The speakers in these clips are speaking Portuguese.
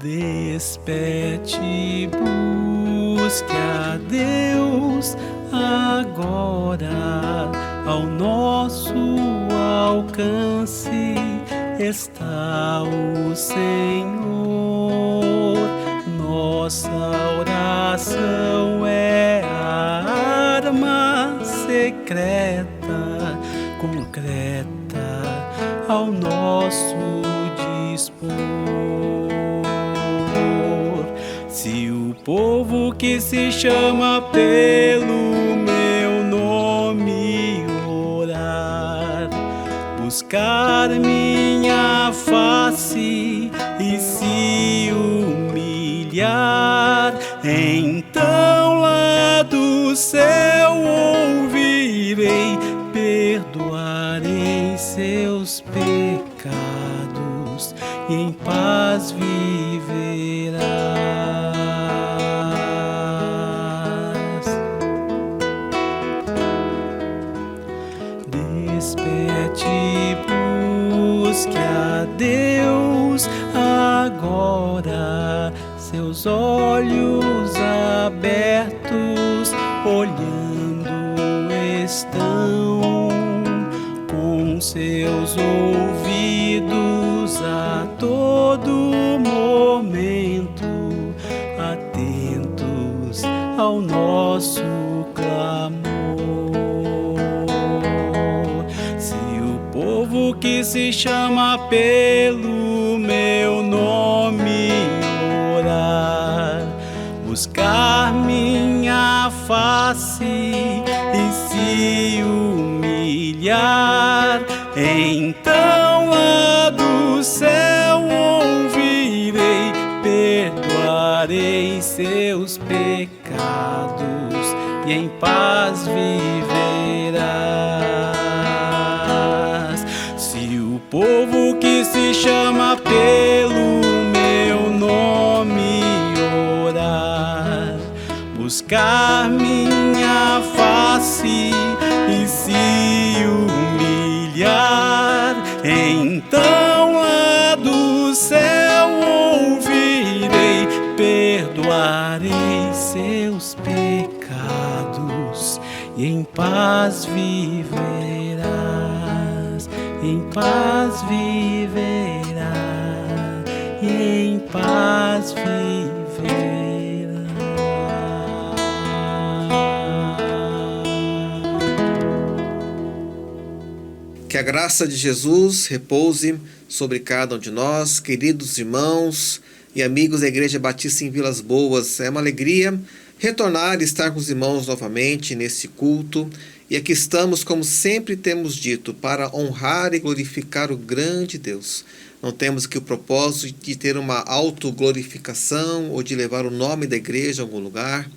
Desperte, busque a Deus agora, ao nosso alcance está o Senhor. Nossa oração é a arma secreta, concreta, ao nosso dispor. Se o povo que se chama pelo meu nome orar, buscar minha face e se humilhar, então lá do céu ouvirei, perdoarei seus pecados e em paz viverás. Desperte, busque a Deus agora, seus olhos abertos, olhando estão, com seus ouvidos a todo momento, atentos ao nosso clamor. Se o povo que se chama pelo meu nome orar, buscar minha face e se humilhar, então lá do céu ouvirei, perdoarei seus pecados e em paz viverás. Se o povo que se chama pelo meu nome orar, buscar minha face e se humilhar, então lá do céu ouvirei, perdoarei seus pecados e em paz viverás, em paz viverás e em paz viverás. Que a graça de Jesus repouse sobre cada um de nós, queridos irmãos e amigos da Igreja Batista em Vilas Boas. É uma alegria retornar e estar com os irmãos novamente nesse culto. E aqui estamos, como sempre temos dito, para honrar e glorificar o grande Deus. Não temos aqui o propósito de ter uma autoglorificação ou de levar o nome da igreja a algum lugar,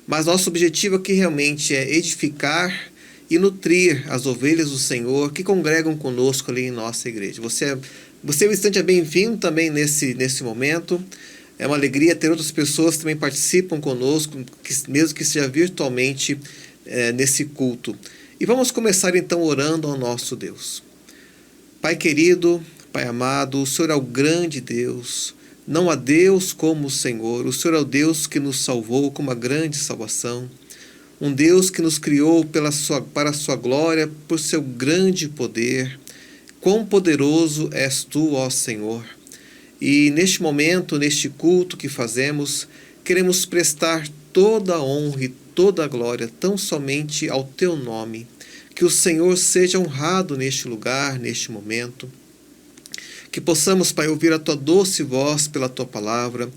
mas nosso objetivo aqui realmente é edificar e nutrir as ovelhas do Senhor que congregam conosco ali em nossa igreja. Você é bastante bem-vindo também nesse momento. É uma alegria ter outras pessoas que também participam conosco, mesmo que seja virtualmente, nesse culto. E vamos começar então orando ao nosso Deus. Pai querido, Pai amado, o Senhor é o grande Deus. Não há Deus como o Senhor. O Senhor é o Deus que nos salvou com uma grande salvação. Um Deus que nos criou para a sua glória, por seu grande poder. Quão poderoso és tu, ó Senhor. E neste momento, neste culto que fazemos, queremos prestar toda a honra e toda a glória tão somente ao teu nome. Que o Senhor seja honrado neste lugar, neste momento. Que possamos, Pai, ouvir a tua doce voz pela tua palavra.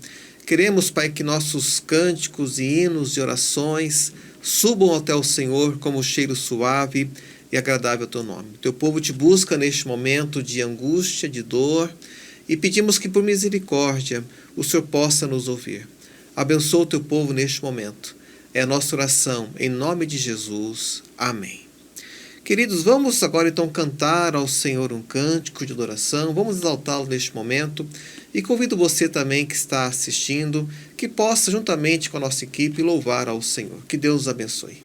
Queremos, Pai, que nossos cânticos e hinos e orações subam até o Senhor como cheiro suave e agradável ao teu nome. Teu povo te busca neste momento de angústia, de dor, e pedimos que por misericórdia o Senhor possa nos ouvir. Abençoa o teu povo neste momento. É a nossa oração, em nome de Jesus. Amém. Queridos, vamos agora então cantar ao Senhor um cântico de adoração, vamos exaltá-lo neste momento, e convido você também que está assistindo, que possa juntamente com a nossa equipe louvar ao Senhor. Que Deus os abençoe.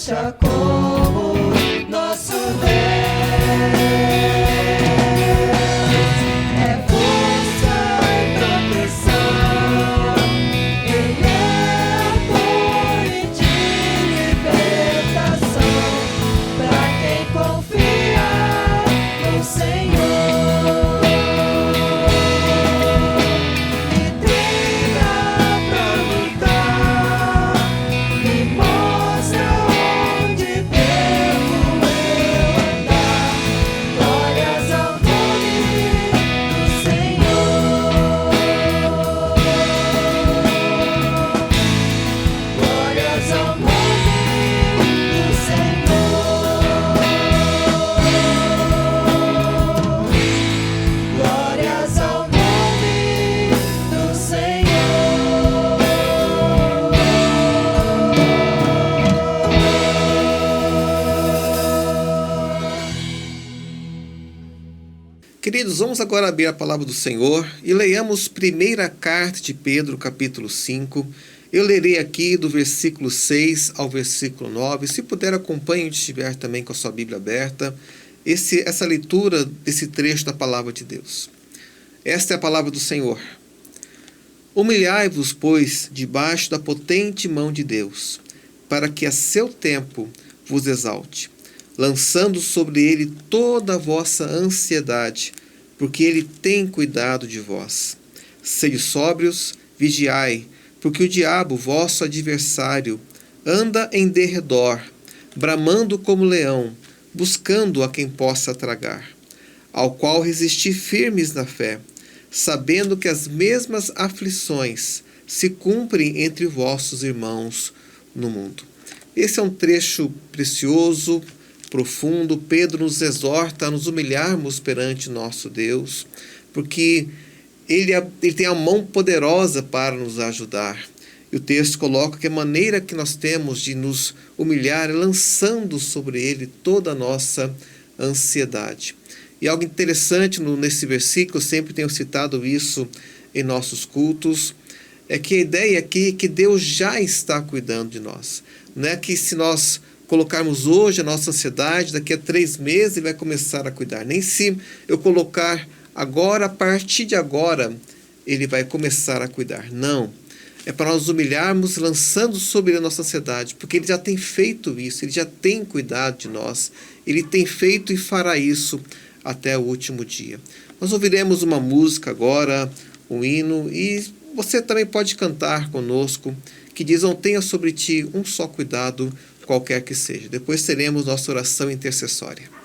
rocha como nosso Deus. É força e proteção, Ele é apoio de libertação para quem confia no Senhor. Me treina pra lutar, me mostra onde devo eu andar. Glórias ao nome do Senhor. Glórias ao nome do Senhor. Glórias ao nome do Senhor. Queridos, vamos agora abrir a palavra do Senhor e leiamos primeira carta de Pedro, capítulo 5. Eu lerei aqui do versículo 6 ao versículo 9. Se puder, acompanhe onde estiver também com a sua Bíblia aberta, essa leitura desse trecho da palavra de Deus. Esta é a palavra do Senhor. Humilhai-vos, pois, debaixo da potente mão de Deus, para que a seu tempo vos exalte, lançando sobre ele toda a vossa ansiedade, porque ele tem cuidado de vós. Sede sóbrios, vigiai, porque o diabo, vosso adversário, anda em derredor, bramando como leão, buscando a quem possa tragar, ao qual resisti firmes na fé, sabendo que as mesmas aflições se cumprem entre vossos irmãos no mundo. Esse é um trecho precioso, profundo. Pedro nos exorta a nos humilharmos perante nosso Deus, porque Ele tem a mão poderosa para nos ajudar. E o texto coloca que a maneira que nós temos de nos humilhar é lançando sobre Ele toda a nossa ansiedade. E algo interessante nesse versículo, sempre tenho citado isso em nossos cultos, é que a ideia aqui é que Deus já está cuidando de nós. Não é que se nós colocarmos hoje a nossa ansiedade, daqui a 3 meses Ele vai começar a cuidar. Nem se eu colocar agora, a partir de agora, Ele vai começar a cuidar. Não. É para nós humilharmos, lançando sobre Ele a nossa ansiedade, porque Ele já tem feito isso, Ele já tem cuidado de nós, Ele tem feito e fará isso até o último dia. Nós ouviremos uma música agora, um hino, e você também pode cantar conosco, que diz: não tenha sobre ti um só cuidado, qualquer que seja. Depois teremos nossa oração intercessória.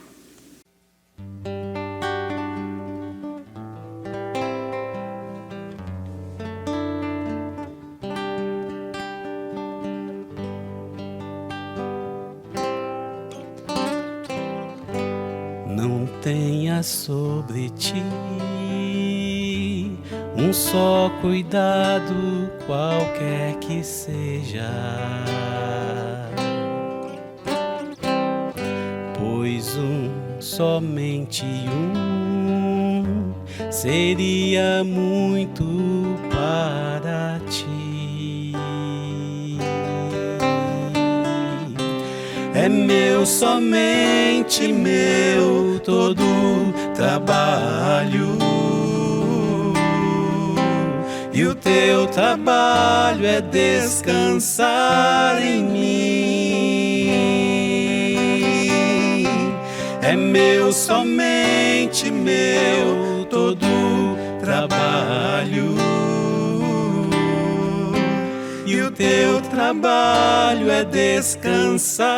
Não tenha sobre ti um só cuidado, qualquer que seja, pois somente um seria muito para ti. É meu, somente meu, todo trabalho, e o teu trabalho é descansar em mim. É meu, somente meu, todo trabalho, e o teu trabalho é descansar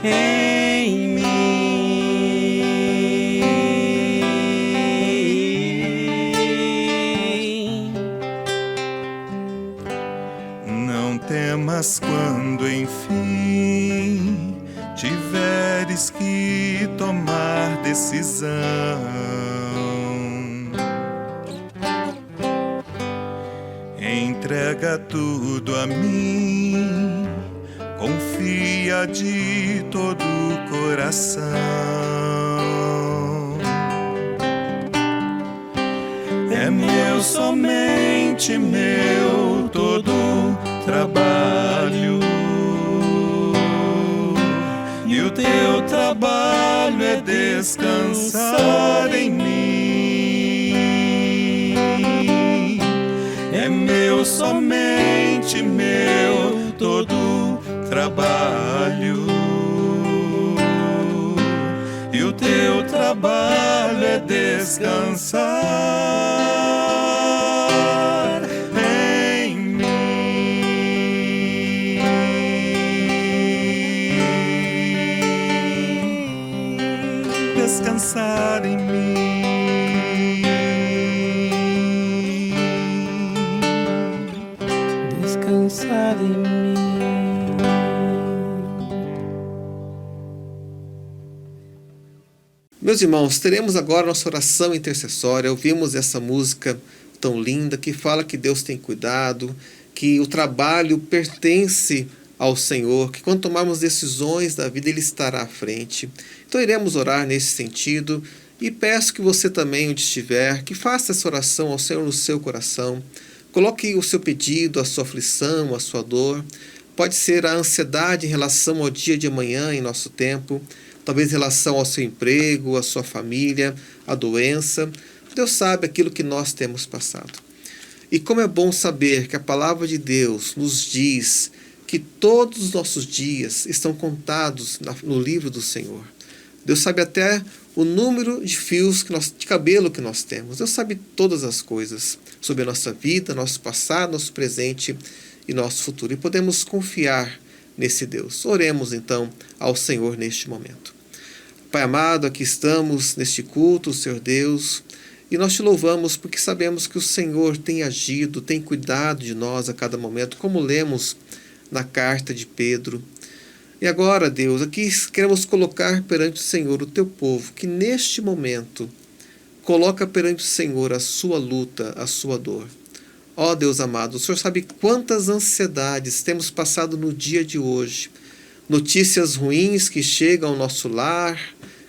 em mim. Não temas quando enfim tiveres que tomar decisão. Entrega tudo a mim, confia de todo o coração. É meu, somente meu, todo trabalho, trabalho. E o teu trabalho é descansar em mim. É meu, somente meu, todo trabalho. E o teu trabalho é descansar em mim. Descansar em mim. Descansar em mim. Meus irmãos, teremos agora nossa oração intercessória. Ouvimos essa música tão linda que fala que Deus tem cuidado, que o trabalho pertence ao Senhor, que quando tomarmos decisões da vida Ele estará à frente. Então iremos orar nesse sentido e peço que você também, onde estiver, que faça essa oração ao Senhor no seu coração. Coloque o seu pedido, a sua aflição, a sua dor. Pode ser a ansiedade em relação ao dia de amanhã em nosso tempo, talvez em relação ao seu emprego, à sua família, à doença. Deus sabe aquilo que nós temos passado. E como é bom saber que a palavra de Deus nos diz que todos os nossos dias estão contados no livro do Senhor. Deus sabe até o número de fios de cabelo que nós temos. Deus sabe todas as coisas sobre a nossa vida, nosso passado, nosso presente e nosso futuro. E podemos confiar nesse Deus. Oremos então ao Senhor neste momento. Pai amado, aqui estamos neste culto, Senhor Deus, e nós te louvamos porque sabemos que o Senhor tem agido, tem cuidado de nós a cada momento, como lemos na carta de Pedro. E agora, Deus, aqui queremos colocar perante o Senhor o teu povo, que neste momento coloca perante o Senhor a sua luta, a sua dor. Ó Deus amado, o Senhor sabe quantas ansiedades temos passado no dia de hoje. Notícias ruins que chegam ao nosso lar,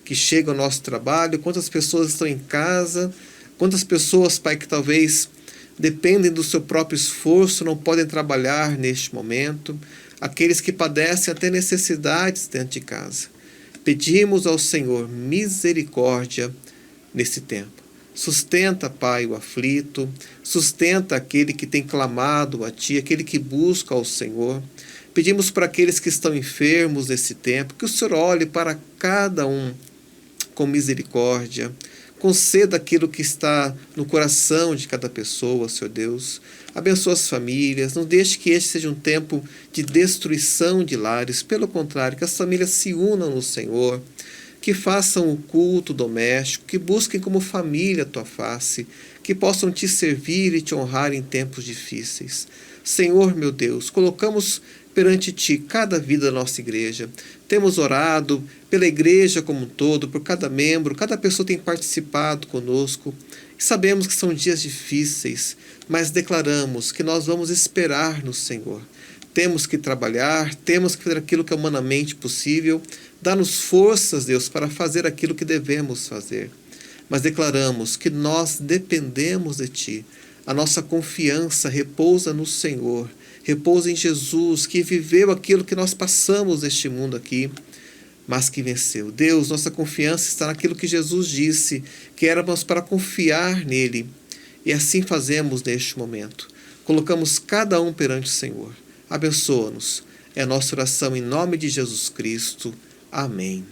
que chegam ao nosso trabalho, quantas pessoas estão em casa, quantas pessoas, Pai, que talvez dependem do seu próprio esforço, não podem trabalhar neste momento, aqueles que padecem até necessidades dentro de casa. Pedimos ao Senhor misericórdia nesse tempo. Sustenta, Pai, o aflito, sustenta aquele que tem clamado a Ti, aquele que busca ao Senhor. Pedimos para aqueles que estão enfermos nesse tempo, que o Senhor olhe para cada um com misericórdia, conceda aquilo que está no coração de cada pessoa, Senhor Deus. Abençoa as famílias, não deixe que este seja um tempo de destruição de lares, pelo contrário, que as famílias se unam no Senhor, que façam o culto doméstico, que busquem como família a Tua face, que possam Te servir e Te honrar em tempos difíceis. Senhor, meu Deus, colocamos perante Ti cada vida da nossa igreja. Temos orado pela igreja como um todo, por cada membro, cada pessoa tem participado conosco. E sabemos que são dias difíceis, mas declaramos que nós vamos esperar no Senhor. Temos que trabalhar, temos que fazer aquilo que é humanamente possível. Dá-nos forças, Deus, para fazer aquilo que devemos fazer. Mas declaramos que nós dependemos de Ti. A nossa confiança repousa no Senhor. Repousa em Jesus, que viveu aquilo que nós passamos neste mundo aqui, mas que venceu. Deus, nossa confiança está naquilo que Jesus disse, que éramos para confiar nele. E assim fazemos neste momento. Colocamos cada um perante o Senhor. Abençoa-nos. É a nossa oração em nome de Jesus Cristo. Amém.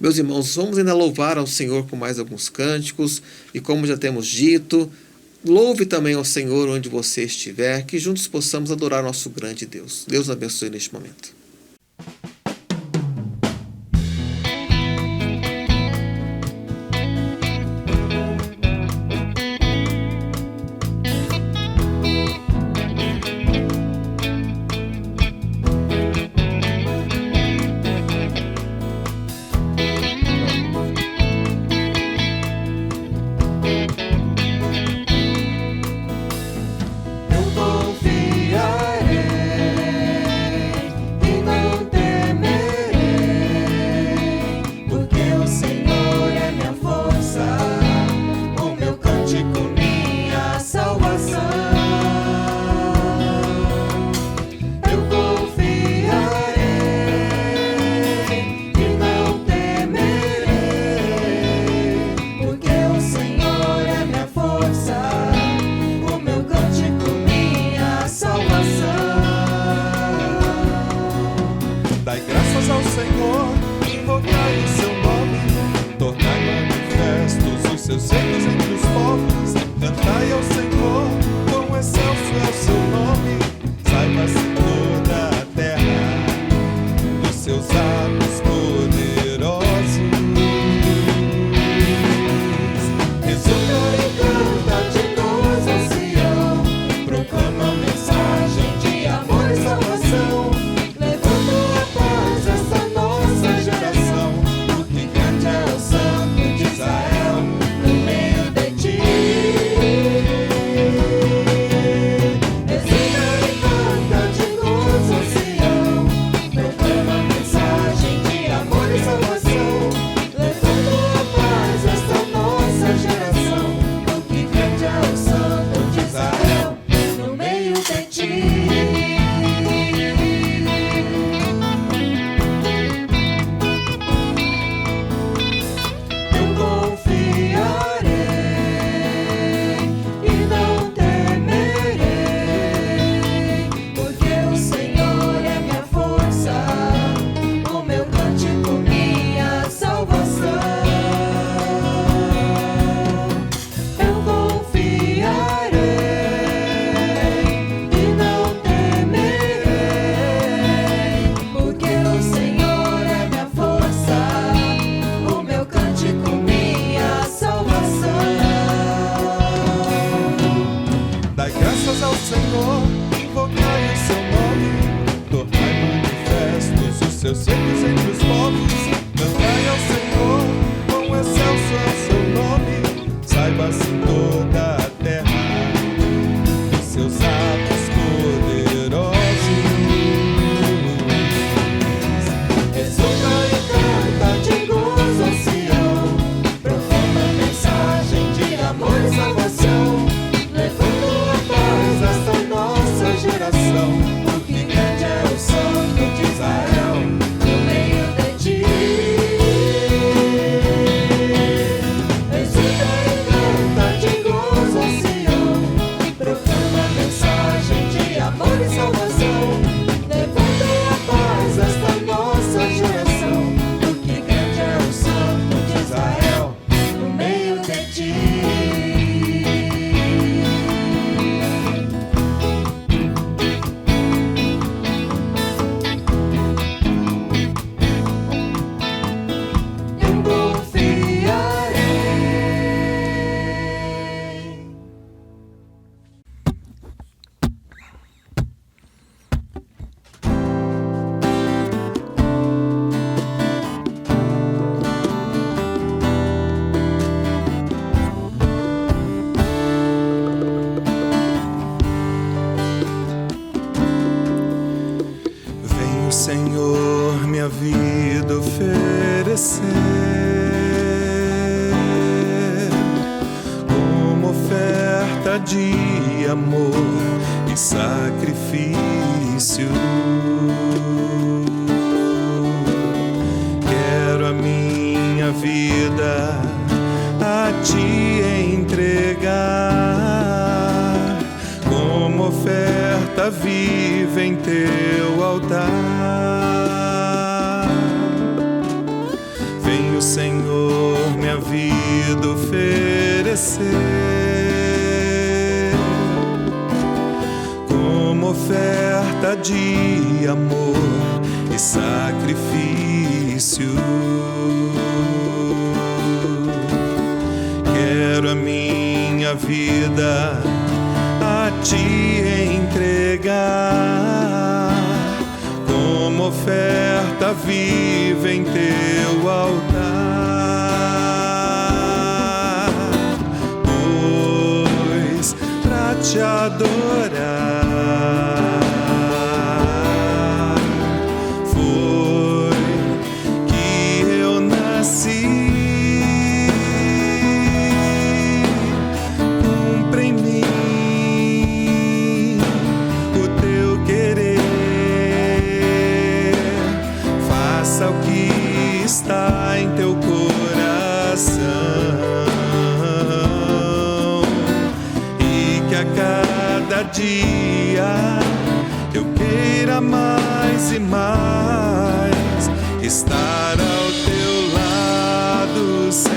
Meus irmãos, vamos ainda louvar ao Senhor com mais alguns cânticos. E como já temos dito, louve também ao Senhor onde você estiver, que juntos possamos adorar nosso grande Deus. Deus abençoe neste momento. Eu confiarei Senhor, minha vida oferecer como oferta de amor e sacrifício. Quero a minha vida a Ti entregar como oferta viva em Teu altar. Venho, Senhor, minha vida oferecer como oferta de amor e sacrifício. Quero a minha vida a Ti entregar como oferta viva em Teu altar, pois pra Te adorar foi que eu nasci. Cumpre em mim o Teu querer, faça o que está em Teu coração, e que a cada dia eu queira mais e mais estar ao Teu lado, Senhor,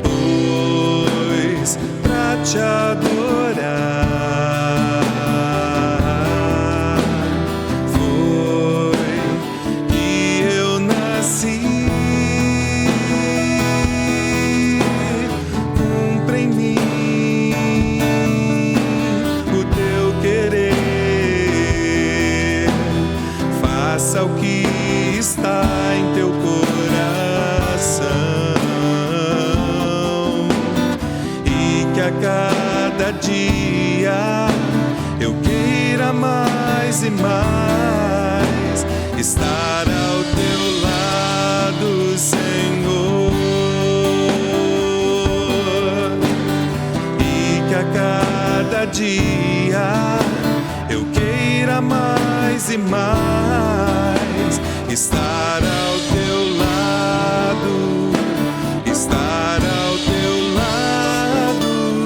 pois pra Te adorar foi que eu nasci. Cumpre em mim o Teu querer, faça o que está em Teu coração, e que a cada dia eu queira mais e mais estar ao Teu lado, Senhor, e que a cada dia eu queira mais e mais estar ao Teu lado, estar ao Teu lado,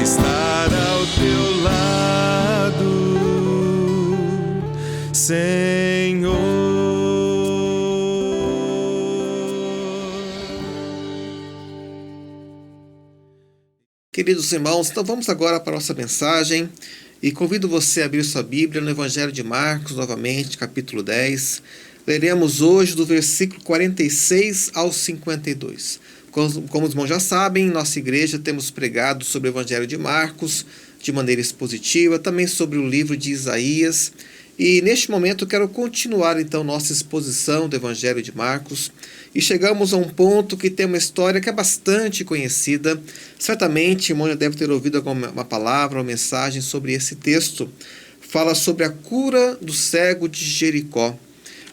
estar ao Teu lado, Senhor. Queridos irmãos, então vamos agora para a nossa mensagem e convido você a abrir sua Bíblia no Evangelho de Marcos, novamente, capítulo 10. Leremos hoje do versículo 46 ao 52. Como os irmãos já sabem, em nossa igreja temos pregado sobre o Evangelho de Marcos de maneira expositiva, também sobre o livro de Isaías. E neste momento eu quero continuar então nossa exposição do Evangelho de Marcos. E chegamos a um ponto que tem uma história que é bastante conhecida. Certamente o irmão já deve ter ouvido uma palavra, uma mensagem sobre esse texto. Fala sobre a cura do cego de Jericó.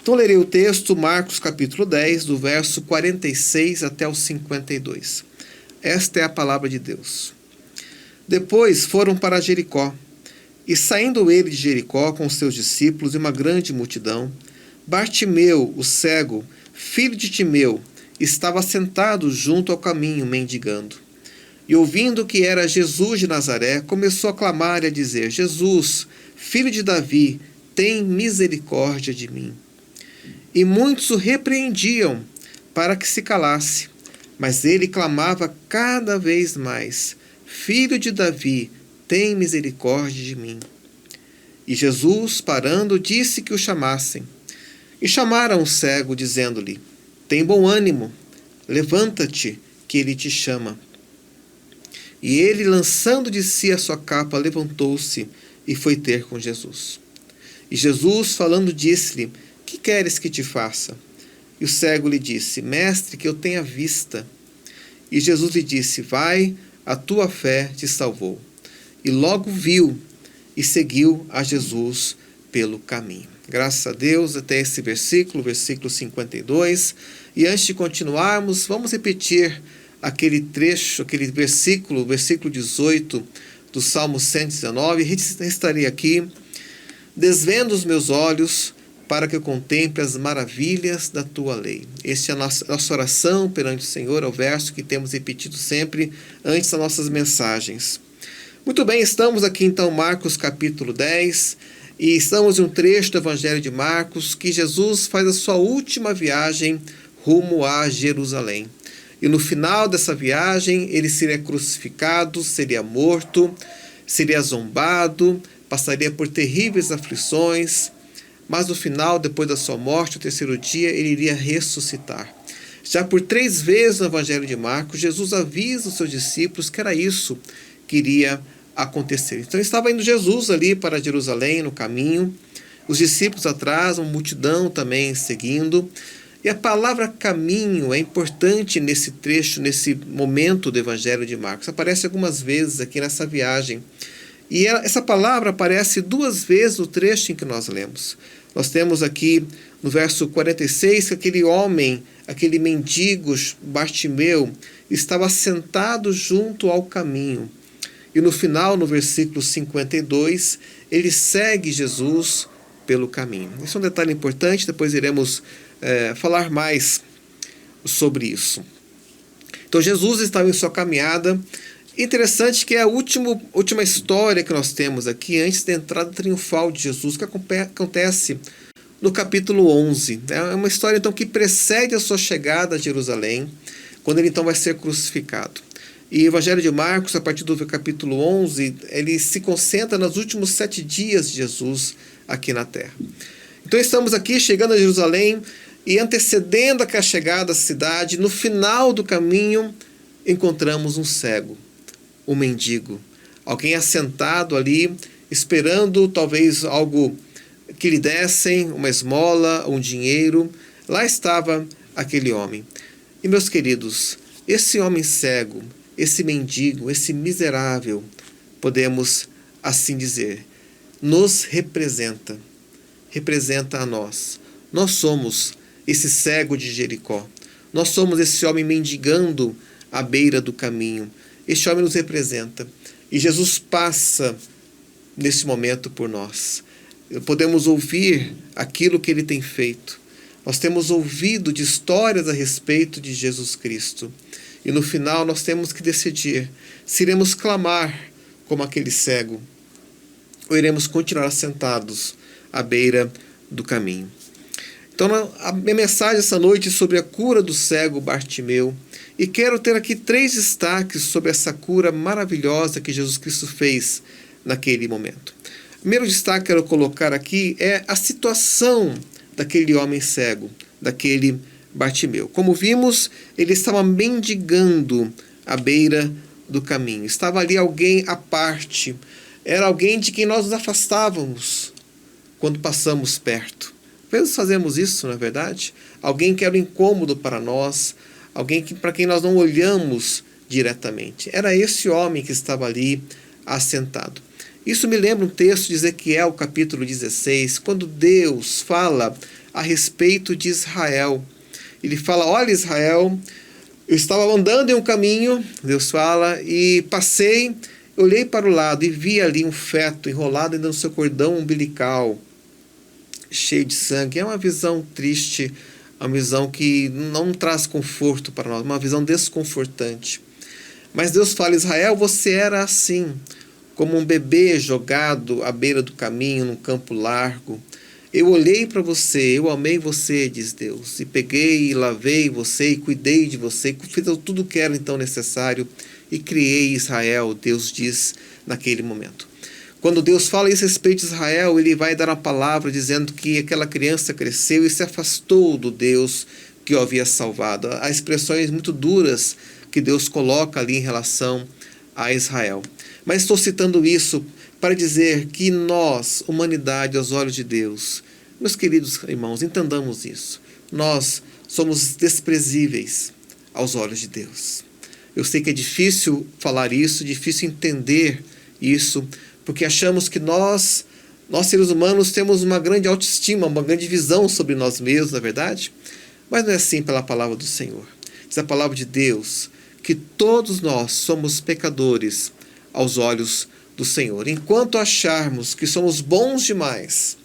Então lerei o texto, Marcos capítulo 10, do verso 46 até o 52. Esta é a palavra de Deus. Depois foram para Jericó. E saindo ele de Jericó com os seus discípulos e uma grande multidão, Bartimeu, o cego, filho de Timeu, estava sentado junto ao caminho, mendigando. E ouvindo que era Jesus de Nazaré, começou a clamar e a dizer: Jesus, filho de Davi, tem misericórdia de mim. E muitos o repreendiam para que se calasse, mas ele clamava cada vez mais: Filho de Davi, tem misericórdia de mim. E Jesus, parando, disse que o chamassem. E chamaram o cego, dizendo-lhe: Tem bom ânimo, levanta-te, que ele te chama. E ele, lançando de si a sua capa, levantou-se e foi ter com Jesus. E Jesus, falando, disse-lhe: Que queres que te faça? E o cego lhe disse: Mestre, que eu tenha vista. E Jesus lhe disse: Vai, a tua fé te salvou. E logo viu, e seguiu a Jesus pelo caminho. Graças a Deus, até esse versículo, versículo 52. E antes de continuarmos, vamos repetir aquele trecho, aquele versículo, versículo 18 do Salmo 119. Estarei aqui: desvenda os meus olhos para que eu contemple as maravilhas da tua lei. Esta é a nossa oração perante o Senhor, é o verso que temos repetido sempre antes das nossas mensagens. Muito bem, estamos aqui então em Marcos capítulo 10, e estamos em um trecho do Evangelho de Marcos que Jesus faz a sua última viagem rumo a Jerusalém. E no final dessa viagem ele seria crucificado, seria morto, seria zombado, passaria por terríveis aflições, mas no final, depois da sua morte, no terceiro dia, ele iria ressuscitar. Já por 3 vezes no Evangelho de Marcos, Jesus avisa os seus discípulos que era isso que iria acontecer. Então estava indo Jesus ali para Jerusalém, no caminho, os discípulos atrás, uma multidão também seguindo. E a palavra caminho é importante nesse trecho, nesse momento do Evangelho de Marcos. Aparece algumas vezes aqui nessa viagem. E essa palavra aparece 2 vezes no trecho em que nós lemos. Nós temos aqui no verso 46 que aquele homem, aquele mendigo Bartimeu, estava sentado junto ao caminho. E no final, no versículo 52, ele segue Jesus pelo caminho. Isso é um detalhe importante, depois iremos falar mais sobre isso. Então Jesus estava em sua caminhada. Interessante que é a última história que nós temos aqui, antes da entrada triunfal de Jesus, que acontece no capítulo 11. É uma história então que precede a sua chegada a Jerusalém, quando ele então vai ser crucificado. E o Evangelho de Marcos, a partir do capítulo 11, ele se concentra nos últimos 7 dias de Jesus aqui na terra. Então estamos aqui chegando a Jerusalém e antecedendo a chegada à cidade, no final do caminho, encontramos um cego, um mendigo, alguém assentado ali, esperando talvez algo que lhe dessem, uma esmola, um dinheiro. Lá estava aquele homem. E meus queridos, esse homem cego, esse mendigo, esse miserável, podemos assim dizer, nos representa a nós. Nós somos esse cego de Jericó. Nós somos esse homem mendigando à beira do caminho. Este homem nos representa. E Jesus passa nesse momento por nós. Podemos ouvir aquilo que ele tem feito. Nós temos ouvido de histórias a respeito de Jesus Cristo. E no final nós temos que decidir se iremos clamar como aquele cego ou iremos continuar sentados à beira do caminho. Então a minha mensagem essa noite é sobre a cura do cego Bartimeu. E quero ter aqui 3 destaques sobre essa cura maravilhosa que Jesus Cristo fez naquele momento. O primeiro destaque que eu quero colocar aqui é a situação daquele homem cego, daquele Bartimeu. Como vimos, ele estava mendigando à beira do caminho. Estava ali alguém à parte. Era alguém de quem nós nos afastávamos quando passamos perto. Às vezes fazemos isso, não é verdade? Alguém que era um incômodo para nós, alguém para quem nós não olhamos diretamente. Era esse homem que estava ali assentado. Isso me lembra um texto de Ezequiel, capítulo 16, quando Deus fala a respeito de Israel. Ele fala: olha, Israel, eu estava andando em um caminho, Deus fala, e passei, olhei para o lado e vi ali um feto enrolado ainda no seu cordão umbilical, cheio de sangue. É uma visão triste, uma visão que não traz conforto para nós, uma visão desconfortante. Mas Deus fala: Israel, você era assim, como um bebê jogado à beira do caminho, num campo largo. Eu olhei para você, eu amei você, diz Deus, e peguei e lavei você, e cuidei de você, fiz tudo o que era então necessário, e criei Israel, Deus diz naquele momento. Quando Deus fala isso a respeito de Israel, ele vai dar uma palavra dizendo que aquela criança cresceu e se afastou do Deus que o havia salvado. Há expressões muito duras que Deus coloca ali em relação a Israel. Mas estou citando isso para dizer que nós, humanidade aos olhos de Deus, meus queridos irmãos, entendamos isso. Nós somos desprezíveis aos olhos de Deus. Eu sei que é difícil falar isso, difícil entender isso, porque achamos que nós seres humanos, temos uma grande autoestima, uma grande visão sobre nós mesmos, na verdade. Mas não é assim pela palavra do Senhor. Diz a palavra de Deus que todos nós somos pecadores aos olhos do Senhor. Enquanto acharmos que somos bons demais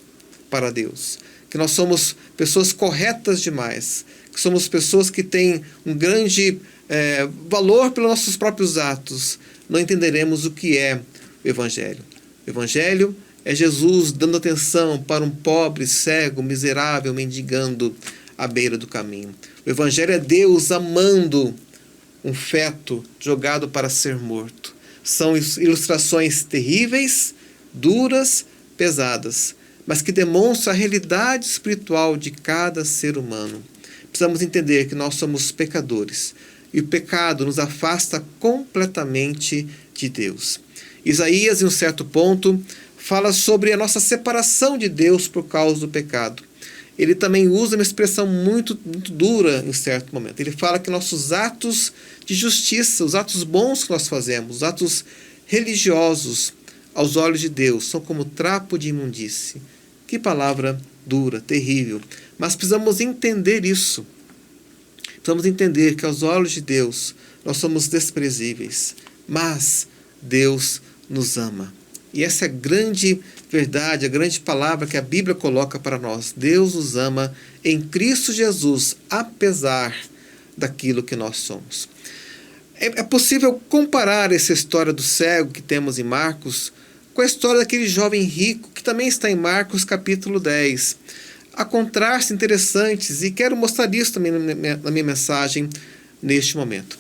para Deus, que nós somos pessoas corretas demais, que somos pessoas que têm um grande valor pelos nossos próprios atos, não entenderemos o que é o Evangelho. O Evangelho é Jesus dando atenção para um pobre, cego, miserável, mendigando à beira do caminho. O Evangelho é Deus amando um feto jogado para ser morto. São ilustrações terríveis, duras, pesadas, mas que demonstram a realidade espiritual de cada ser humano. Precisamos entender que nós somos pecadores e o pecado nos afasta completamente de Deus. Isaías, em um certo ponto, fala sobre a nossa separação de Deus por causa do pecado. Ele também usa uma expressão muito dura em certo momento. Ele fala que nossos atos de justiça, os atos bons que nós fazemos, os atos religiosos, aos olhos de Deus, são como trapo de imundície. Que palavra dura, terrível. Mas precisamos entender isso. Precisamos entender que aos olhos de Deus nós somos desprezíveis, mas Deus nos ama. E essa é a grande verdade, a grande palavra que a Bíblia coloca para nós. Deus nos ama em Cristo Jesus, apesar daquilo que nós somos. É possível comparar essa história do cego que temos em Marcos com a história daquele jovem rico que também está em Marcos capítulo 10. Há contrastes interessantes e quero mostrar isso também na minha mensagem neste momento.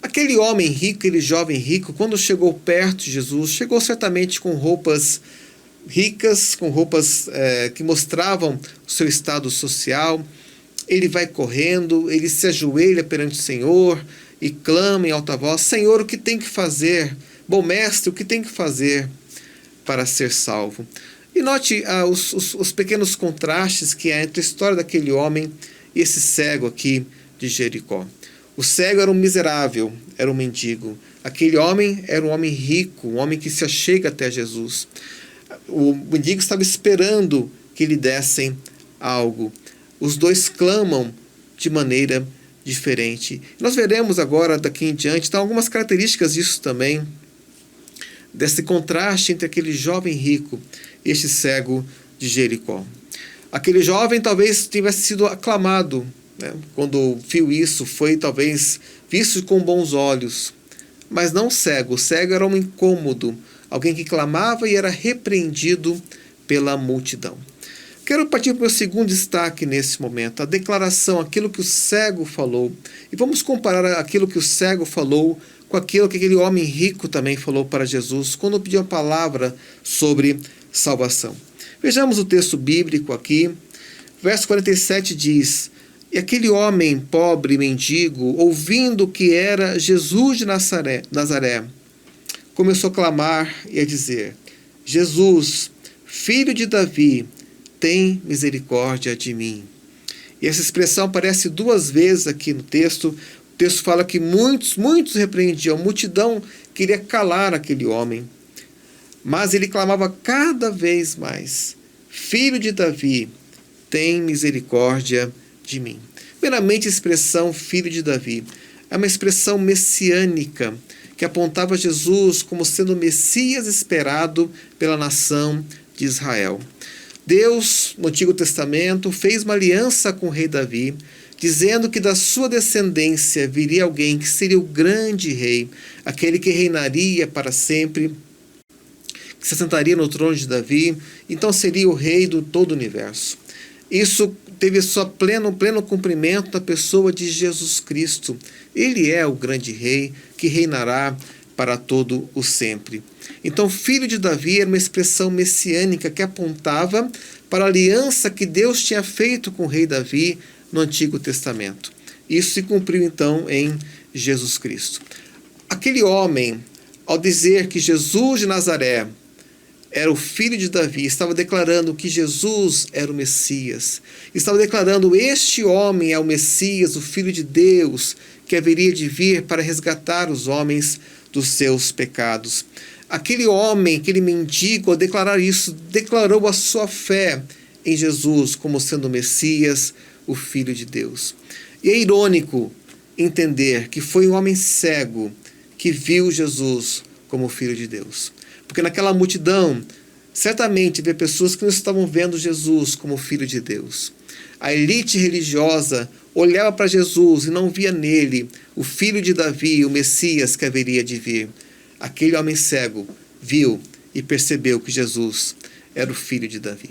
Aquele homem rico, aquele jovem rico, quando chegou perto de Jesus, chegou certamente com roupas ricas, com roupas que mostravam o seu estado social. Ele vai correndo, ele se ajoelha perante o Senhor e clama em alta voz: Senhor, o que tem que fazer? Bom mestre, o que tem que fazer para ser salvo? E note os pequenos contrastes que há entre a história daquele homem e esse cego aqui de Jericó. O cego era um miserável, era um mendigo. Aquele homem era um homem rico, um homem que se achega até Jesus. O mendigo estava esperando que lhe dessem algo. Os dois clamam de maneira diferente. Nós veremos agora, daqui em diante, então, algumas características disso também, desse contraste entre aquele jovem rico e este cego de Jericó. Aquele jovem talvez tivesse sido aclamado, quando viu isso, foi talvez visto com bons olhos, mas não cego. O cego era um incômodo, alguém que clamava e era repreendido pela multidão. Quero partir para o meu segundo destaque nesse momento, a declaração, aquilo que o cego falou. E vamos comparar aquilo que o cego falou com aquilo que aquele homem rico também falou para Jesus, quando pediu a palavra sobre salvação. Vejamos o texto bíblico aqui. Verso 47 diz: E aquele homem pobre, mendigo, ouvindo que era Jesus de Nazaré, começou a clamar e a dizer: Jesus, filho de Davi, tem misericórdia de mim. E essa expressão aparece duas vezes aqui no texto. O texto fala que muitos repreendiam, a multidão queria calar aquele homem. Mas ele clamava cada vez mais: Filho de Davi, tem misericórdia de mim. Primeiramente, a expressão filho de Davi é uma expressão messiânica que apontava Jesus como sendo o Messias esperado pela nação de Israel. Deus, no Antigo Testamento, fez uma aliança com o rei Davi, dizendo que da sua descendência viria alguém que seria o grande rei, aquele que reinaria para sempre, que se assentaria no trono de Davi, então seria o rei do todo o universo. Isso teve seu pleno cumprimento na pessoa de Jesus Cristo. Ele é o grande rei que reinará para todo o sempre. Então, filho de Davi era uma expressão messiânica que apontava para a aliança que Deus tinha feito com o rei Davi no Antigo Testamento. Isso se cumpriu então em Jesus Cristo. Aquele homem, ao dizer que Jesus de Nazaré era o filho de Davi, estava declarando que Jesus era o Messias. Estava declarando: este homem é o Messias, o Filho de Deus, que haveria de vir para resgatar os homens dos seus pecados. Aquele homem, aquele mendigo, ao declarar isso, declarou a sua fé em Jesus como sendo o Messias, o Filho de Deus. E é irônico entender que foi um homem cego que viu Jesus como Filho de Deus. Porque naquela multidão, certamente havia pessoas que não estavam vendo Jesus como Filho de Deus. A elite religiosa olhava para Jesus e não via nele o filho de Davi, o Messias que haveria de vir. Aquele homem cego viu e percebeu que Jesus era o filho de Davi.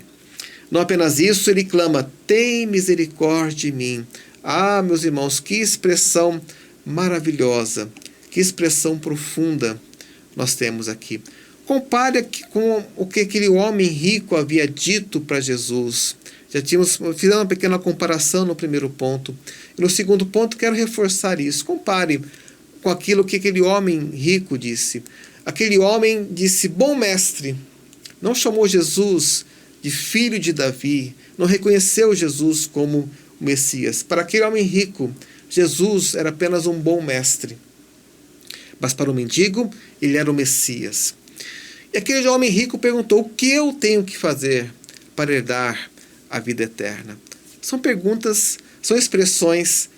Não apenas isso, ele clama: tem misericórdia de mim. Ah, meus irmãos, que expressão maravilhosa, que expressão profunda nós temos aqui. Compare com o que aquele homem rico havia dito para Jesus. Fizemos uma pequena comparação no primeiro ponto. E no segundo ponto, quero reforçar isso. Compare com aquilo que aquele homem rico disse. Aquele homem disse: bom mestre. Não chamou Jesus de filho de Davi. Não reconheceu Jesus como o Messias. Para aquele homem rico, Jesus era apenas um bom mestre. Mas para o mendigo, ele era o Messias. E aquele homem rico perguntou: o que eu tenho que fazer para herdar a vida eterna? São perguntas, são expressões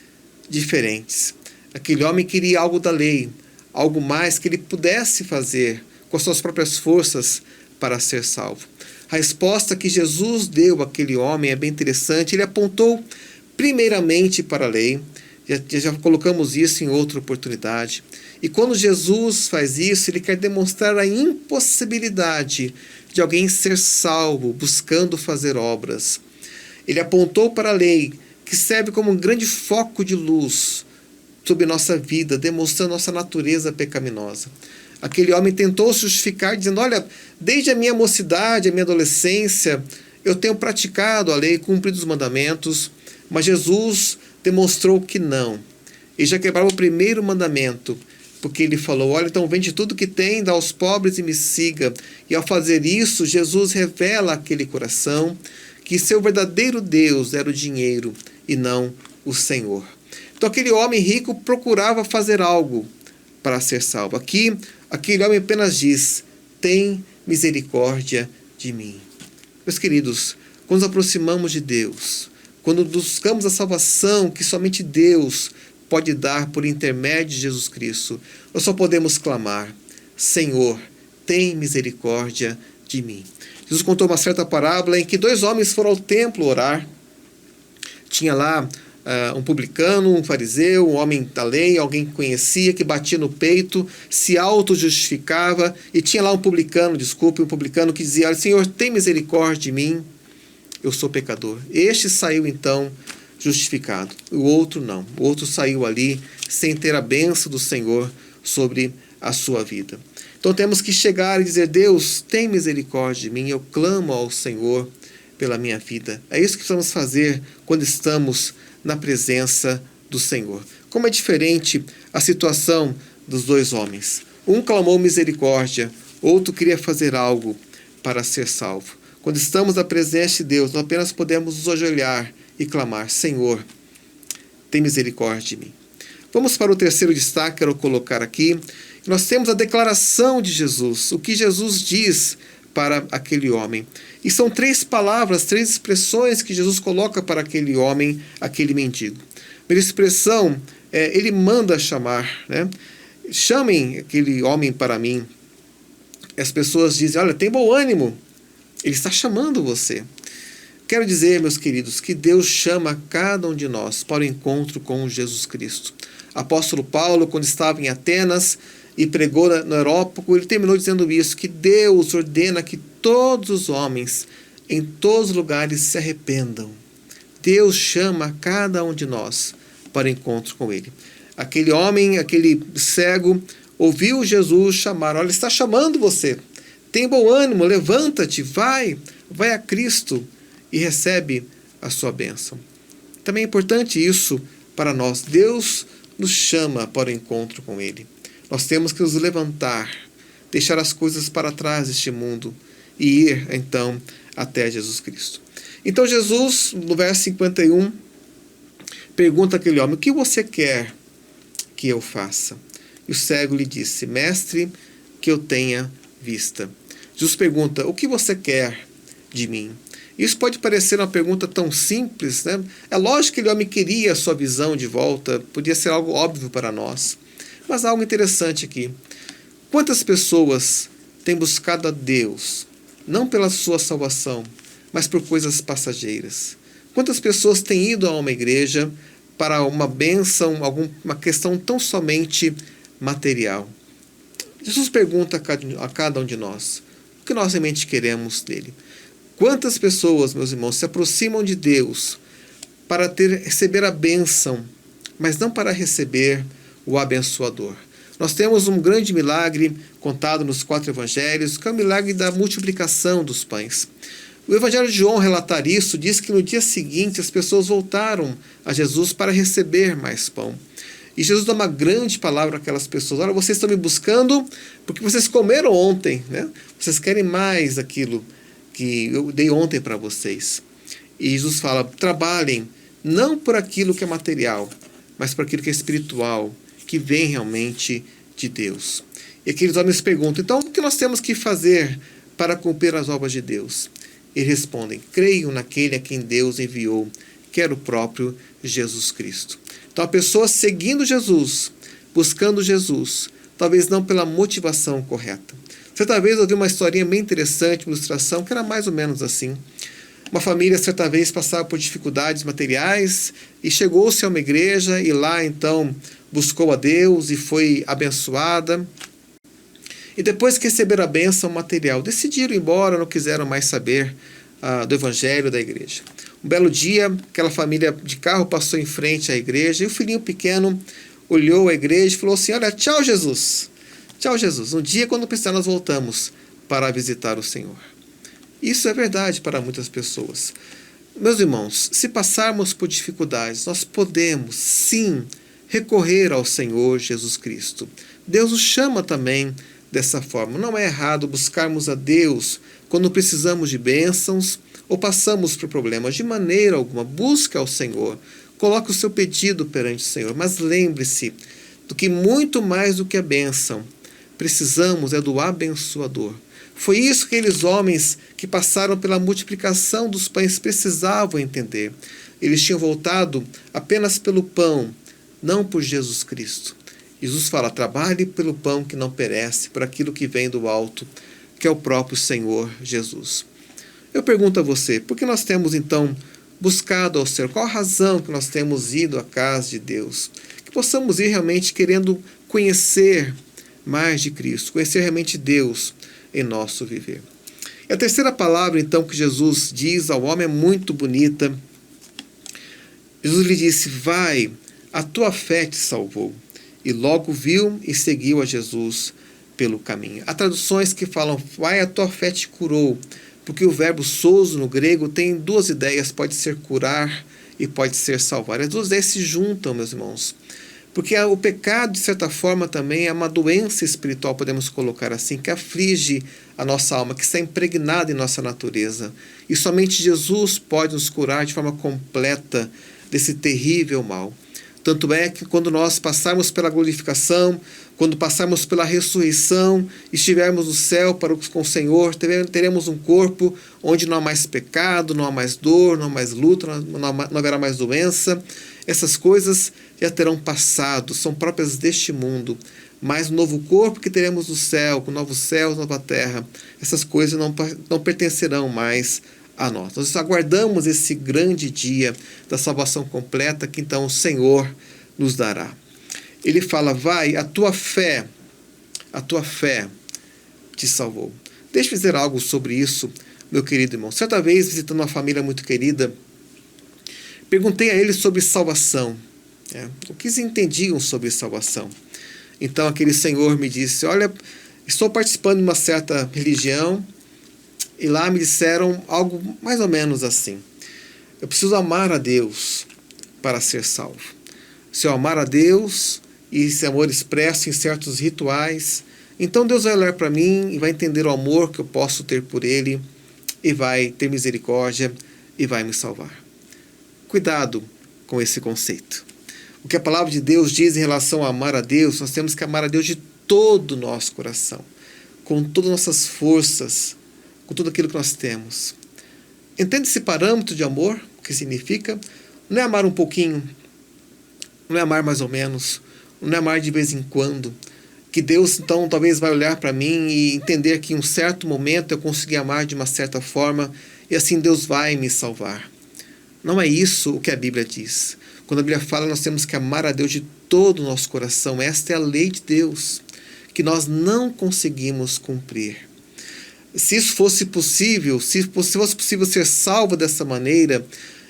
diferentes. Aquele homem queria algo da lei, algo mais que ele pudesse fazer com as suas próprias forças para ser salvo. A resposta que Jesus deu àquele homem é bem interessante. Ele apontou primeiramente para a lei. Já colocamos isso em outra oportunidade. E quando Jesus faz isso, ele quer demonstrar a impossibilidade de alguém ser salvo buscando fazer obras. Ele apontou para a lei, que serve como um grande foco de luz sobre nossa vida, demonstrando nossa natureza pecaminosa. Aquele homem tentou se justificar, dizendo: olha, desde a minha mocidade, a minha adolescência, eu tenho praticado a lei, cumprido os mandamentos. Mas Jesus demonstrou que não. Ele já quebrava o primeiro mandamento, porque ele falou: olha, então vende tudo que tem, dá aos pobres e me siga. E ao fazer isso, Jesus revela àquele coração que seu verdadeiro Deus era o dinheiro e não o Senhor. Então aquele homem rico procurava fazer algo para ser salvo. Aqui, aquele homem apenas diz: tem misericórdia de mim. Meus queridos, quando nos aproximamos de Deus, quando buscamos a salvação que somente Deus pode dar por intermédio de Jesus Cristo, nós só podemos clamar: Senhor, tem misericórdia de mim. Jesus contou uma certa parábola em que dois homens foram ao templo orar. Tinha lá um publicano, um fariseu, um homem da lei, alguém que conhecia, que batia no peito, se auto-justificava, e tinha lá um publicano que dizia: olha, Senhor, tem misericórdia de mim, eu sou pecador. Este saiu então justificado, o outro não. O outro saiu ali sem ter a bênção do Senhor sobre a sua vida. Então temos que chegar e dizer: Deus, tem misericórdia de mim, eu clamo ao Senhor pela minha vida. É isso que precisamos fazer quando estamos na presença do Senhor. Como é diferente a situação dos dois homens. Um clamou misericórdia, outro queria fazer algo para ser salvo. Quando estamos na presença de Deus, nós apenas podemos nos ajoelhar e clamar: Senhor, tem misericórdia de mim. Vamos para o terceiro destaque que eu quero colocar aqui. Nós temos a declaração de Jesus, o que Jesus diz para aquele homem. E são três palavras, três expressões que Jesus coloca para aquele homem, aquele mendigo. A primeira expressão, ele manda chamar, né? Chamem aquele homem para mim. As pessoas dizem: olha, tem bom ânimo, ele está chamando você. Quero dizer, meus queridos, que Deus chama cada um de nós para o encontro com Jesus Cristo. Apóstolo Paulo, quando estava em Atenas e pregou no Areópago, ele terminou dizendo isso, que Deus ordena que todos os homens, em todos os lugares, se arrependam. Deus chama cada um de nós para o encontro com Ele. Aquele homem, aquele cego, ouviu Jesus chamar: olha, está chamando você, tem bom ânimo, levanta-te, vai a Cristo e recebe a sua bênção. Também é importante isso para nós. Deus nos chama para o encontro com Ele. Nós temos que nos levantar, deixar as coisas para trás deste mundo e ir, então, até Jesus Cristo. Então Jesus, no verso 51, pergunta àquele homem: o que você quer que eu faça? E o cego lhe disse: mestre, que eu tenha vista. Jesus pergunta: o que você quer de mim? Isso pode parecer uma pergunta tão simples, né? É lógico que aquele homem queria a sua visão de volta, podia ser algo óbvio para nós. Mas há algo interessante aqui. Quantas pessoas têm buscado a Deus, não pela sua salvação, mas por coisas passageiras? Quantas pessoas têm ido a uma igreja para uma bênção, uma questão tão somente material? Jesus pergunta a cada um de nós: o que nós realmente queremos dele? Quantas pessoas, meus irmãos, se aproximam de Deus para receber a bênção, mas não para receber o abençoador? Nós temos um grande milagre contado nos 4 evangelhos, que é o milagre da multiplicação dos pães. O evangelho de João relatar isso, diz que no dia seguinte as pessoas voltaram a Jesus para receber mais pão. E Jesus dá uma grande palavra àquelas pessoas: olha, vocês estão me buscando porque vocês comeram ontem, né? Vocês querem mais daquilo que eu dei ontem para vocês. E Jesus fala: trabalhem não por aquilo que é material, mas por aquilo que é espiritual, que vem realmente de Deus. E aqueles homens perguntam: então o que nós temos que fazer para cumprir as obras de Deus? E respondem: creio naquele a quem Deus enviou, que era o próprio Jesus Cristo. Então a pessoa seguindo Jesus, buscando Jesus, talvez não pela motivação correta. Certa vez eu ouvi uma historinha bem interessante, uma ilustração, que era mais ou menos assim. Uma família, certa vez, passava por dificuldades materiais e chegou-se a uma igreja e lá, então, buscou a Deus e foi abençoada. E depois que receberam a bênção material, decidiram ir embora, não quiseram mais saber do evangelho da igreja. Um belo dia, aquela família de carro passou em frente à igreja e o filhinho pequeno olhou a igreja e falou assim: olha, tchau, Jesus. Tchau, Jesus. Um dia, quando precisar, nós voltamos para visitar o Senhor. Isso é verdade para muitas pessoas. Meus irmãos, se passarmos por dificuldades, nós podemos, sim, recorrer ao Senhor Jesus Cristo. Deus nos chama também dessa forma. Não é errado buscarmos a Deus quando precisamos de bênçãos ou passamos por problemas. De maneira alguma, busque ao Senhor. Coloque o seu pedido perante o Senhor. Mas lembre-se do que muito mais do que a bênção, precisamos é do abençoador. Foi isso que aqueles homens que passaram pela multiplicação dos pães precisavam entender. Eles tinham voltado apenas pelo pão, não por Jesus Cristo. Jesus fala: trabalhe pelo pão que não perece, por aquilo que vem do alto, que é o próprio Senhor Jesus. Eu pergunto a você: por que nós temos então buscado ao Senhor? Qual a razão que nós temos ido à casa de Deus? Que possamos ir realmente querendo conhecer mais de Cristo, conhecer realmente Deus em nosso viver. E a terceira palavra, então, que Jesus diz ao homem é muito bonita. Jesus lhe disse: vai, a tua fé te salvou. E logo viu e seguiu a Jesus pelo caminho. Há traduções que falam: vai, a tua fé te curou, porque o verbo sozo no grego tem 2 ideias, pode ser curar e pode ser salvar. As 2 ideias se juntam, meus irmãos. Porque o pecado, de certa forma, também é uma doença espiritual, podemos colocar assim, que aflige a nossa alma, que está impregnada em nossa natureza. E somente Jesus pode nos curar de forma completa desse terrível mal. Tanto é que quando nós passarmos pela glorificação, quando passarmos pela ressurreição, estivermos no céu com o Senhor, teremos um corpo onde não há mais pecado, não há mais dor, não há mais luta, não haverá mais doença. Essas coisas já terão passado, são próprias deste mundo. Mas o novo corpo que teremos no céu, com novos céus, nova terra, essas coisas não pertencerão mais a nós. Nós aguardamos esse grande dia da salvação completa que então o Senhor nos dará. Ele fala: vai, a tua fé te salvou. Deixa eu dizer algo sobre isso, meu querido irmão. Certa vez, visitando uma família muito querida, perguntei a eles sobre salvação. O que eles entendiam sobre salvação? Então aquele senhor me disse: olha, estou participando de uma certa religião e lá me disseram algo mais ou menos assim: eu preciso amar a Deus para ser salvo. Se eu amar a Deus e esse amor expresso em certos rituais, então Deus vai olhar para mim e vai entender o amor que eu posso ter por Ele e vai ter misericórdia e vai me salvar. Cuidado com esse conceito. O que a palavra de Deus diz em relação a amar a Deus, nós temos que amar a Deus de todo o nosso coração. com todas as nossas forças, com tudo aquilo que nós temos. Entende esse parâmetro de amor? O que significa? Não é amar um pouquinho, não é amar mais ou menos, não é amar de vez em quando. Que Deus, então, talvez vai olhar para mim e entender que em um certo momento eu consegui amar de uma certa forma e assim Deus vai me salvar. Não é isso o que a Bíblia diz. Quando a Bíblia fala, nós temos que amar a Deus de todo o nosso coração. Esta é a lei de Deus, que nós não conseguimos cumprir. Se isso fosse possível, se fosse possível ser salvo dessa maneira,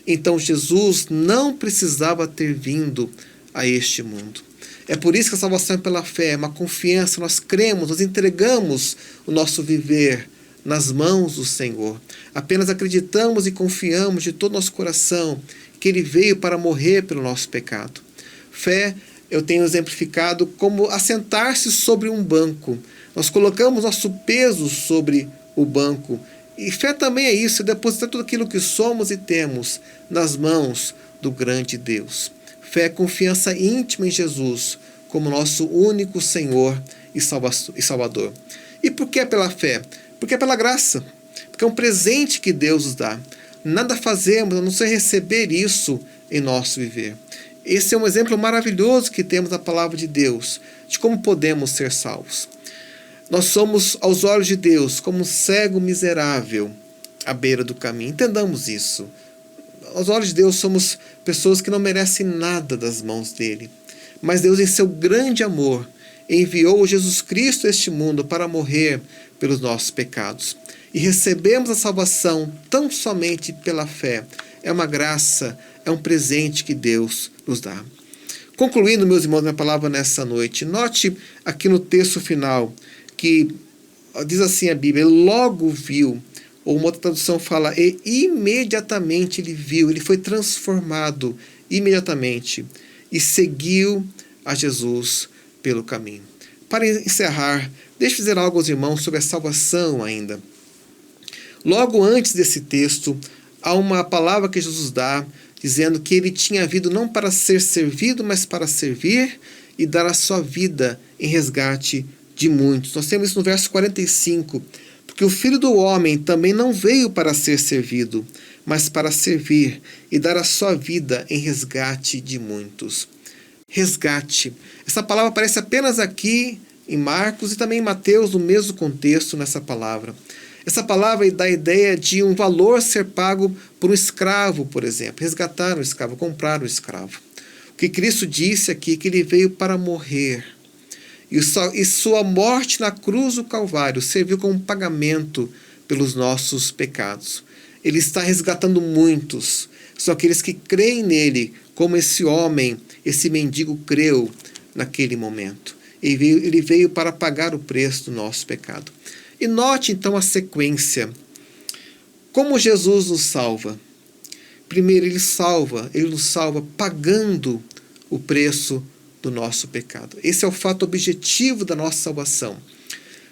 então Jesus não precisava ter vindo a este mundo. É por isso que a salvação é pela fé, é uma confiança, nós cremos, nós entregamos o nosso viver nas mãos do Senhor. Apenas acreditamos e confiamos de todo o nosso coração que Ele veio para morrer pelo nosso pecado. Fé, eu tenho exemplificado como assentar-se sobre um banco. Nós colocamos nosso peso sobre o banco. E fé também é isso, é depositar tudo aquilo que somos e temos nas mãos do grande Deus. Fé é confiança íntima em Jesus como nosso único Senhor e Salvador. E por que é pela fé? Porque é pela graça. Porque é um presente que Deus nos dá. Nada fazemos a não ser receber isso em nosso viver. Esse é um exemplo maravilhoso que temos na palavra de Deus, de como podemos ser salvos. Nós somos, aos olhos de Deus, como um cego miserável à beira do caminho. Entendamos isso. Aos olhos de Deus, somos pessoas que não merecem nada das mãos dele. Mas Deus, em seu grande amor, enviou Jesus Cristo a este mundo para morrer pelos nossos pecados. E recebemos a salvação tão somente pela fé. É uma graça, é um presente que Deus nos dá. Concluindo, meus irmãos, minha palavra nessa noite, note aqui no texto final que diz assim a Bíblia: ele logo viu, ou uma outra tradução fala, e imediatamente ele viu, ele foi transformado imediatamente e seguiu a Jesus pelo caminho. Para encerrar, deixe eu dizer algo aos irmãos sobre a salvação ainda. Logo antes desse texto, há uma palavra que Jesus dá, dizendo que ele tinha vindo não para ser servido, mas para servir e dar a sua vida em resgate de muitos. Nós temos isso no verso 45, porque o Filho do Homem também não veio para ser servido, mas para servir e dar a sua vida em resgate de muitos. Resgate. Essa palavra aparece apenas aqui em Marcos e também em Mateus, no mesmo contexto nessa palavra. Essa palavra dá a ideia de um valor ser pago por um escravo, por exemplo. Resgatar um escravo, comprar um escravo. O que Cristo disse aqui é que ele veio para morrer. E sua morte na cruz do Calvário serviu como pagamento pelos nossos pecados. Ele está resgatando muitos. São aqueles que creem nele, como esse homem, esse mendigo creu naquele momento. Ele veio para pagar o preço do nosso pecado. E note então a sequência. Como Jesus nos salva? Primeiro, ele nos salva pagando o preço do nosso pecado. Esse é o fato objetivo da nossa salvação.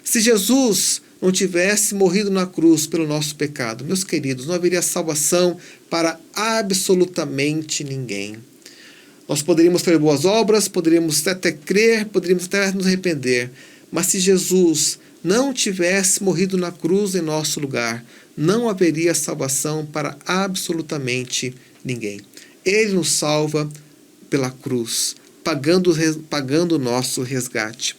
Se Jesus não tivesse morrido na cruz pelo nosso pecado, meus queridos, não haveria salvação para absolutamente ninguém. Nós poderíamos fazer boas obras, poderíamos até crer, poderíamos até nos arrepender, mas se Jesus não tivesse morrido na cruz em nosso lugar, não haveria salvação para absolutamente ninguém. Ele nos salva pela cruz, pagando o nosso resgate.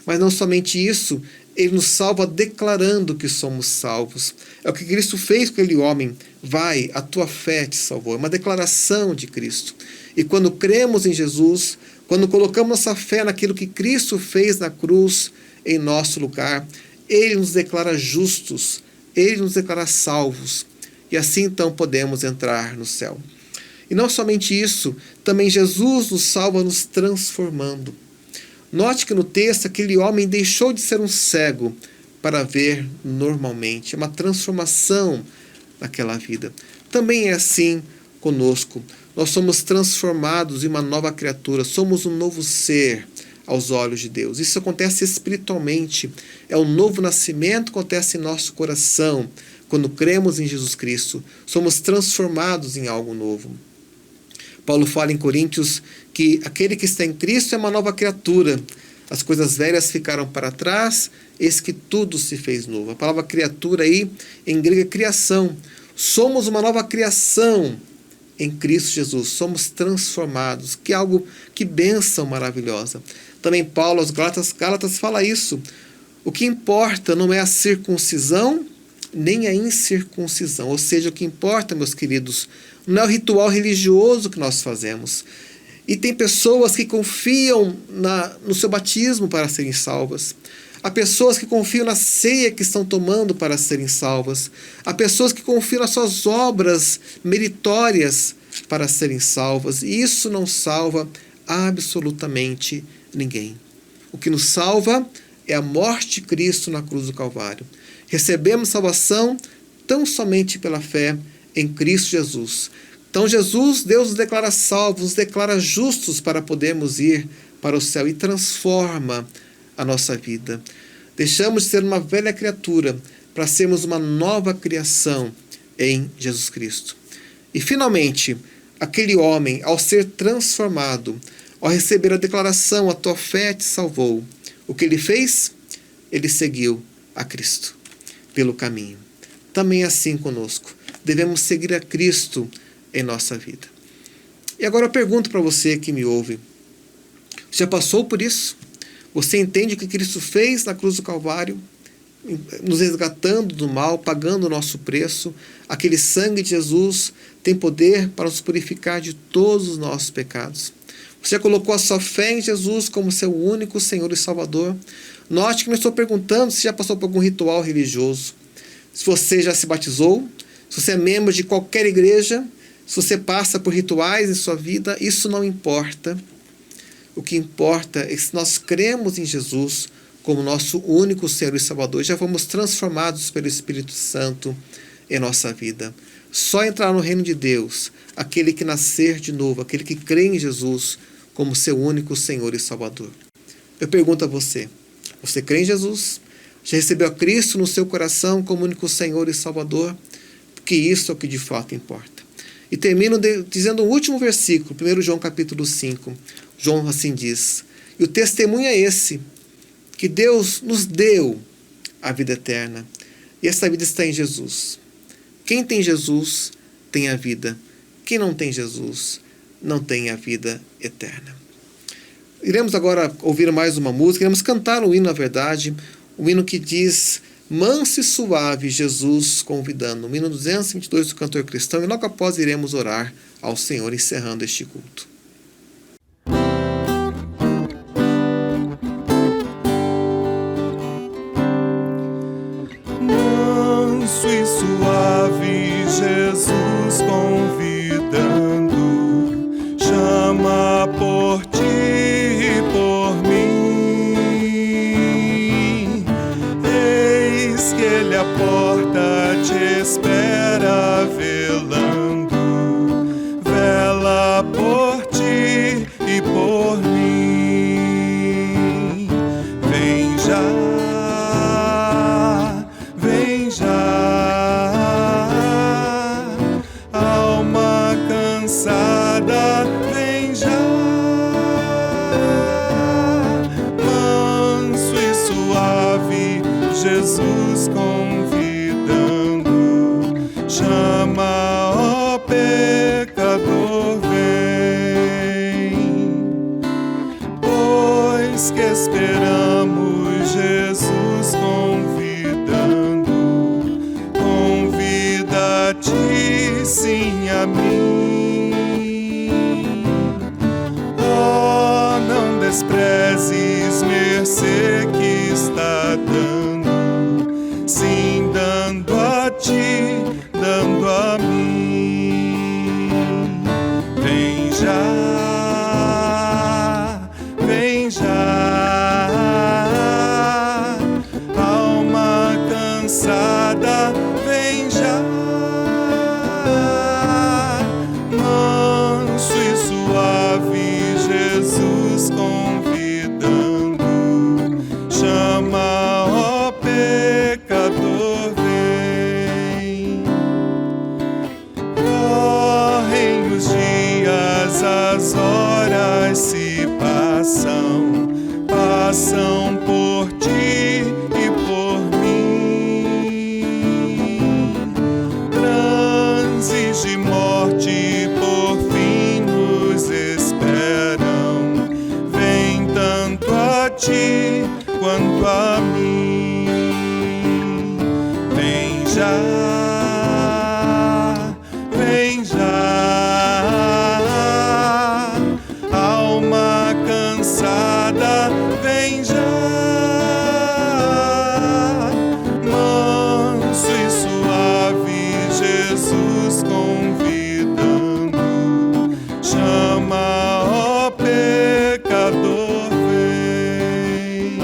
Mas não somente isso, ele nos salva declarando que somos salvos. É o que Cristo fez com aquele homem. Vai, a tua fé te salvou. É uma declaração de Cristo. E quando cremos em Jesus, quando colocamos nossa fé naquilo que Cristo fez na cruz em nosso lugar, ele nos declara justos, ele nos declara salvos. E assim então podemos entrar no céu. E não somente isso, também Jesus nos salva nos transformando. Note que no texto aquele homem deixou de ser um cego para ver normalmente. É uma transformação naquela vida. Também é assim conosco. Nós somos transformados em uma nova criatura. Somos um novo ser aos olhos de Deus. Isso acontece espiritualmente. É um novo nascimento que acontece em nosso coração. Quando cremos em Jesus Cristo, somos transformados em algo novo. Paulo fala em Coríntios que aquele que está em Cristo é uma nova criatura. As coisas velhas ficaram para trás, eis que tudo se fez novo. A palavra criatura aí, em grego, é criação. Somos uma nova criação em Cristo Jesus. Somos transformados. Que bênção maravilhosa. Também Paulo aos Gálatas fala isso. O que importa não é a circuncisão, nem a incircuncisão. Ou seja, o que importa, meus queridos, não é o ritual religioso que nós fazemos. E tem pessoas que confiam no seu batismo para serem salvas. Há pessoas que confiam na ceia que estão tomando para serem salvas. Há pessoas que confiam nas suas obras meritórias para serem salvas. E isso não salva absolutamente ninguém. O que nos salva é a morte de Cristo na cruz do Calvário. Recebemos salvação tão somente pela fé em Cristo Jesus. Então Jesus, Deus nos declara salvos, nos declara justos para podermos ir para o céu e transforma a nossa vida. Deixamos de ser uma velha criatura para sermos uma nova criação em Jesus Cristo. E finalmente, aquele homem, ao ser transformado, ao receber a declaração, a tua fé te salvou, o que ele fez? Ele seguiu a Cristo pelo caminho. Também assim conosco. Devemos seguir a Cristo em nossa vida. E agora eu pergunto para você que me ouve, já passou por isso? Você entende o que Cristo fez na cruz do Calvário, nos resgatando do mal, pagando o nosso preço? Aquele sangue de Jesus tem poder para nos purificar de todos os nossos pecados. Você já colocou a sua fé em Jesus como seu único Senhor e Salvador? Note que não estou perguntando se já passou por algum ritual religioso, se você já se batizou, se você é membro de qualquer igreja, se você passa por rituais em sua vida, isso não importa. O que importa é que se nós cremos em Jesus como nosso único Senhor e Salvador, já fomos transformados pelo Espírito Santo em nossa vida. Só entrar no reino de Deus, aquele que nascer de novo, aquele que crê em Jesus como seu único Senhor e Salvador. Eu pergunto a você, você crê em Jesus? Já recebeu a Cristo no seu coração como único Senhor e Salvador? Porque isso é o que de fato importa. E termino dizendo o último versículo, 1 João capítulo 5. João assim diz, e o testemunho é esse, que Deus nos deu a vida eterna. E essa vida está em Jesus. Quem tem Jesus tem a vida. Quem não tem Jesus não tem a vida eterna. Iremos agora ouvir mais uma música, iremos cantar um hino, na verdade, um hino que diz, manso e suave, Jesus convidando. O hino 222 do cantor cristão, e logo após iremos orar ao Senhor, encerrando este culto. Manso e suave, Jesus convidando, chama por ti e por mim. Eis que Ele a porta te espera velando, vela por ti e por mim. Vem já, vem já, alma cansada, vem já. Manso e suave, Jesus convidando, chama, ó pecador, vem. Pois que esperamos Jesus convidando, convida-te sim a mim. Oh, não desprezes mercê que está dando, sim, dando a ti, dando a mim. Vem já, vem já, alma cansada, vem já. Manso e suave, Jesus convidando, chama, ó pecador, vem. Correm os dias, as horas se passam, salvação por ti e por mim. Transes de morte por fim nos esperam. Vem tanto a ti quanto a mim. Vem já, vem já, alma cansada, vem já, manso e suave, Jesus convidando, chama, ó pecador, vem.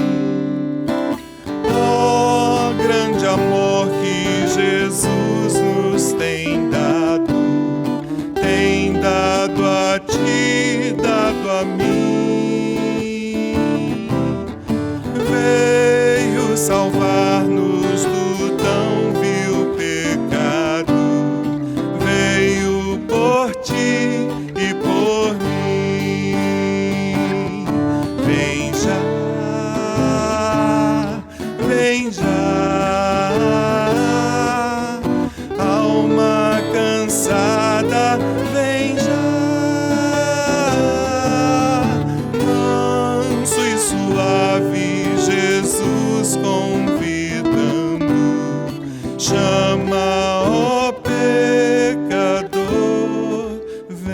Ó grande amor que Jesus nos tem dado a ti, dado a mim. Veio salvar-nos do tão vil pecado, veio por ti e por mim. Vem já, vem já, alma cansada, vem já, manso e suave, Jesus convidando, chama, ó pecador, vem.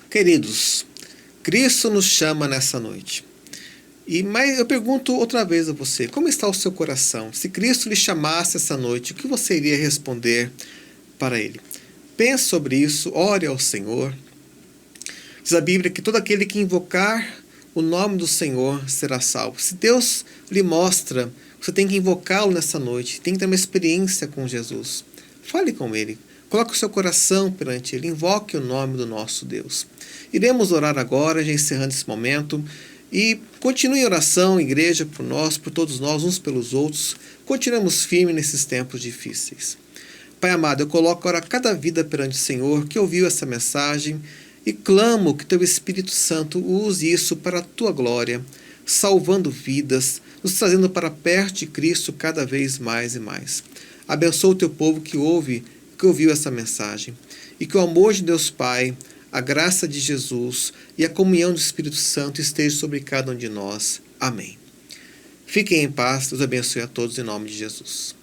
Queridos, Cristo nos chama nessa noite. Mas eu pergunto outra vez a você, como está o seu coração? Se Cristo lhe chamasse essa noite, o que você iria responder para Ele? Pense sobre isso, ore ao Senhor. Diz a Bíblia que todo aquele que invocar o nome do Senhor será salvo. Se Deus lhe mostra, você tem que invocá-lo nessa noite, tem que ter uma experiência com Jesus. Fale com Ele, coloque o seu coração perante Ele, invoque o nome do nosso Deus. Iremos orar agora, já encerrando esse momento. E continue em oração, igreja, por nós, por todos nós, uns pelos outros. Continuemos firmes nesses tempos difíceis. Pai amado, eu coloco agora cada vida perante o Senhor que ouviu essa mensagem e clamo que Teu Espírito Santo use isso para a Tua glória, salvando vidas, nos trazendo para perto de Cristo cada vez mais e mais. Abençoa o Teu povo que ouviu essa mensagem e que o amor de Deus Pai, a graça de Jesus e a comunhão do Espírito Santo esteja sobre cada um de nós. Amém. Fiquem em paz. Deus abençoe a todos em nome de Jesus.